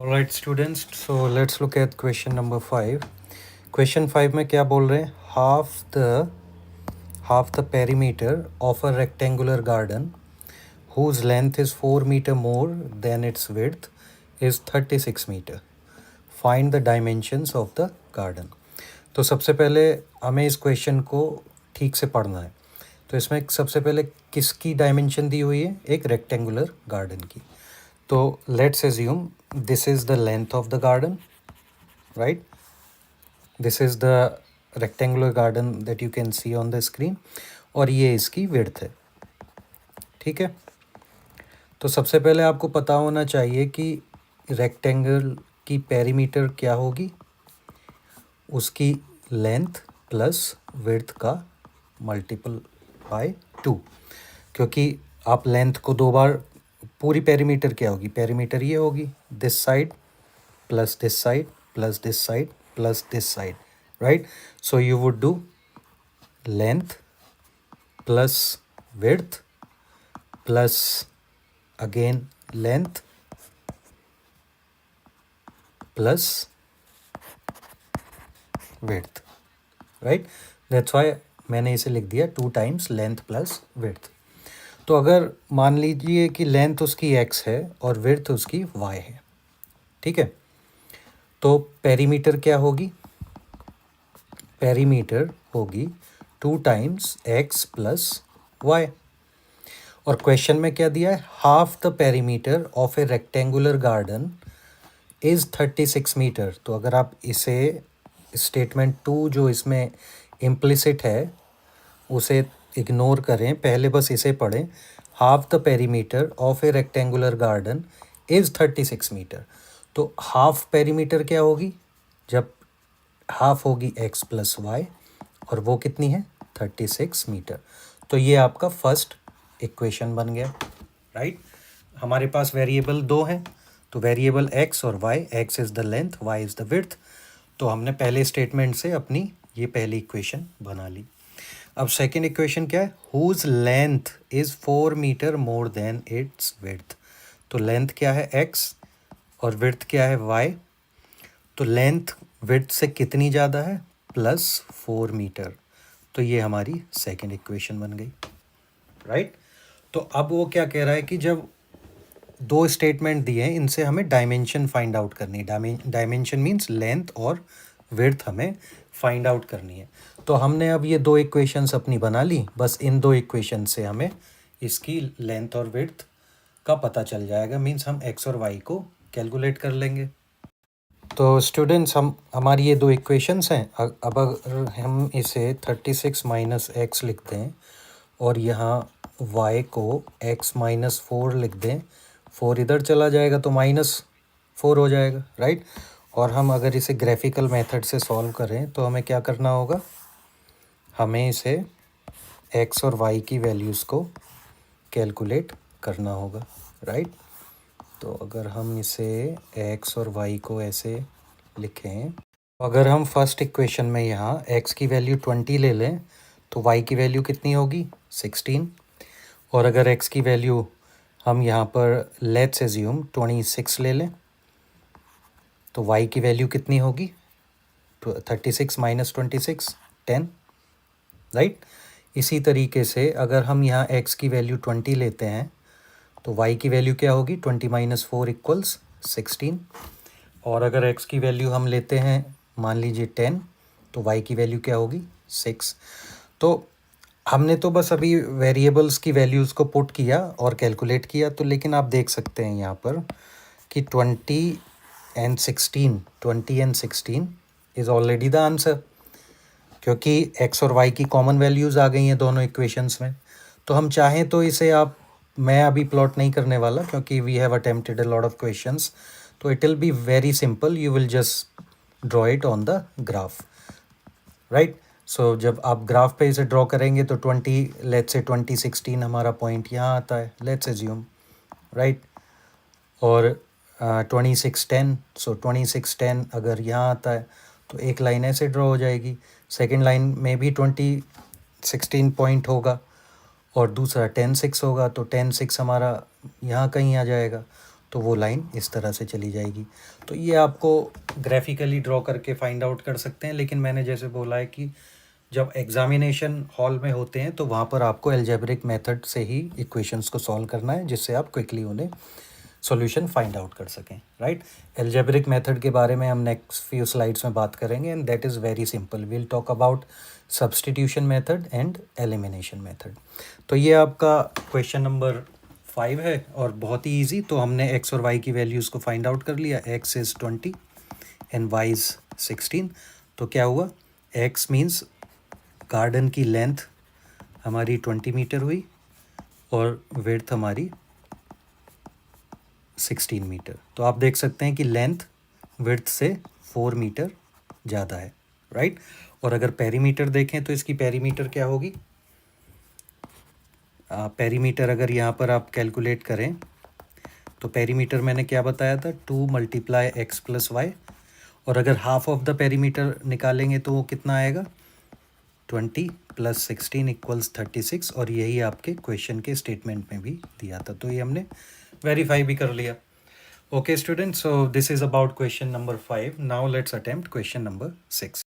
Alright students, so let's look at question number 5. Question 5 में क्या बोल रहे हैं? Half the perimeter of a rectangular garden whose length is 4 meter more than its width is 36 meter. Find the dimensions of the garden. तो सबसे पहले हमें इस क्वेश्चन को ठीक से पढ़ना है. तो इसमें सबसे पहले किसकी डायमेंशन दी हुई है? एक रेक्टेंगुलर गार्डन की. तो let's assume this is the length of the garden, right. This is the rectangular garden that you can see on the screen, और ये इसकी विड्थ है. ठीक है. तो सबसे पहले आपको पता होना चाहिए कि रेक्टेंगल की पेरीमीटर क्या होगी, उसकी लेंथ प्लस विड्थ का मल्टीपल बाय 2. क्योंकि आप लेंथ को दो बार, पूरी पेरीमीटर क्या होगी? पेरीमीटर ये होगी, this side plus this side plus this side plus this side, right. So you would do length plus width plus again length plus width, right. That's why मैंने इसे लिख दिया 2 टाइम्स लेंथ प्लस विड्थ. तो अगर मान लीजिए कि length उसकी x है और विड्थ उसकी y है, ठीक है. तो पेरीमीटर क्या होगी? पेरीमीटर होगी 2 टाइम्स x प्लस वाई. और क्वेश्चन में क्या दिया है? Half the perimeter of a rectangular garden is 36 metre. तो अगर आप इसे स्टेटमेंट 2 जो इसमें इम्प्लिसिट है उसे इग्नोर करें, पहले बस इसे पढ़ें. Half the perimeter of a rectangular garden is 36 metre. तो हाफ पेरीमीटर क्या होगी? जब हाफ होगी x प्लस वाई, और वो कितनी है? 36 मीटर. तो ये आपका फर्स्ट इक्वेशन बन गया, राइट. हमारे पास वेरिएबल 2 हैं, तो वेरिएबल x और y, x is the length, y is the width. तो हमने पहले स्टेटमेंट से अपनी ये पहली इक्वेशन बना ली. अब सेकेंड इक्वेशन क्या है? Whose length is 4 metre more than its width. तो लेंथ क्या है? x, और विड्थ क्या है? y. तो लेंथ विड्थ से कितनी ज़्यादा है? Plus 4 metre. तो ये हमारी सेकेंड इक्वेशन बन गई, राइट. तो अब वो क्या कह रहा है कि जब दो स्टेटमेंट दिए हैं, इनसे हमें डायमेंशन फाइंड आउट करनी है. डायमेंशन मीन्स लेंथ और विड्थ हमें फाइंड आउट करनी है. तो हमने अब ये दो इक्वेशंस अपनी बना ली. बस इन दो इक्वेशन से हमें इसकी लेंथ और विड्थ का पता चल जाएगा. मीन्स हम x और y को कैलकुलेट कर लेंगे. तो स्टूडेंट्स, हमारी ये दो इक्वेशंस हैं. अब अगर हम इसे 36 माइनस एक्स लिख दें और यहाँ y को x माइनस 4 लिख दें, 4 इधर चला जाएगा तो -4 हो जाएगा, राइट. और हम अगर इसे ग्राफिकल मेथड से सॉल्व करें तो हमें क्या करना होगा? हमें इसे x और y की वैल्यूज़ को कैलकुलेट करना होगा, राइट. तो अगर हम इसे x और y को ऐसे लिखें, अगर हम फर्स्ट इक्वेशन में यहाँ x की वैल्यू 20 ले लें तो y की वैल्यू कितनी होगी? 16. और अगर x की वैल्यू हम यहाँ पर लेट्स एज्यूम 26 ले लें तो y की वैल्यू कितनी होगी? 36 माइनस 26, 10, राइट. इसी तरीके से अगर हम यहाँ x की वैल्यू 20 लेते हैं तो y की वैल्यू क्या होगी? 20 माइनस 4 इक्वल्स 16. और अगर x की वैल्यू हम लेते हैं मान लीजिए 10, तो y की वैल्यू क्या होगी? 6. तो हमने तो बस अभी वेरिएबल्स की वैल्यूज़ को पुट किया और कैलकुलेट किया. तो लेकिन आप देख सकते हैं यहाँ पर कि 20 and 16 is already the answer, क्योंकि x और y की कॉमन वैल्यूज़ आ गई हैं दोनों इक्वेशंस में. तो हम चाहें तो इसे मैं अभी प्लॉट नहीं करने वाला क्योंकि we have attempted a lot of questions. तो it will be very simple, you will just draw it on the graph, right. So जब आप ग्राफ पे इसे ड्रॉ करेंगे तो 20, लेट्स से 2016 हमारा पॉइंट यहाँ आता है, लेट्स एज्यूम, राइट. और 2610, सो 2610 अगर यहाँ आता है तो एक लाइन ऐसे ड्रॉ हो जाएगी. सेकेंड लाइन में भी 2016 पॉइंट होगा और दूसरा 10-6 होगा, तो 10-6 हमारा यहाँ कहीं आ जाएगा. तो वो लाइन इस तरह से चली जाएगी। तो ये आपको ग्राफिकली ड्रॉ करके फाइंड आउट कर सकते हैं, लेकिन मैंने जैसे बोला है कि जब एग्जामिनेशन हॉल में होते हैं तो वहाँ पर आपको एल्जेब्रिक मेथड से ही इक्वेशंस को सॉल्व करना है, जिससे आप क्विकली उन्हें सॉल्यूशन फाइंड आउट कर सकें, राइट। एल्जेब्रिक मेथड के बारे में हम नेक्स्ट फ्यू स्लाइड्स में बात करेंगे, and that is very simple. Will talk about substitution method and elimination method. तो ये आपका क्वेश्चन नंबर 5 है और बहुत ही ईजी। तो हमने एक्स और वाई की वैल्यूज़ को फाइंड आउट कर लिया। X is 20 and y is 16। तो क्या हुआ, एक्स मीन्स गार्डन की लेंथ हमारी 20 मीटर हुई और विड्थ हमारी 16 मीटर। तो आप देख सकते हैं कि लेंथ विड्थ से 4 मीटर ज़्यादा है, राइट। और अगर पेरीमीटर देखें तो इसकी पेरीमीटर क्या होगी, पेरीमीटर अगर यहाँ पर आप कैलकुलेट करें तो पेरीमीटर मैंने क्या बताया था, 2 मल्टीप्लाई एक्स प्लस वाई। और अगर हाफ ऑफ द पेरीमीटर निकालेंगे तो वो कितना आएगा, 20 प्लस 16 इक्वल्स 36। और यही आपके क्वेश्चन के स्टेटमेंट में भी दिया था, तो ये हमने वेरीफाई भी कर लिया। Okay students, so this is about question number 5। Now let's attempt question number 6।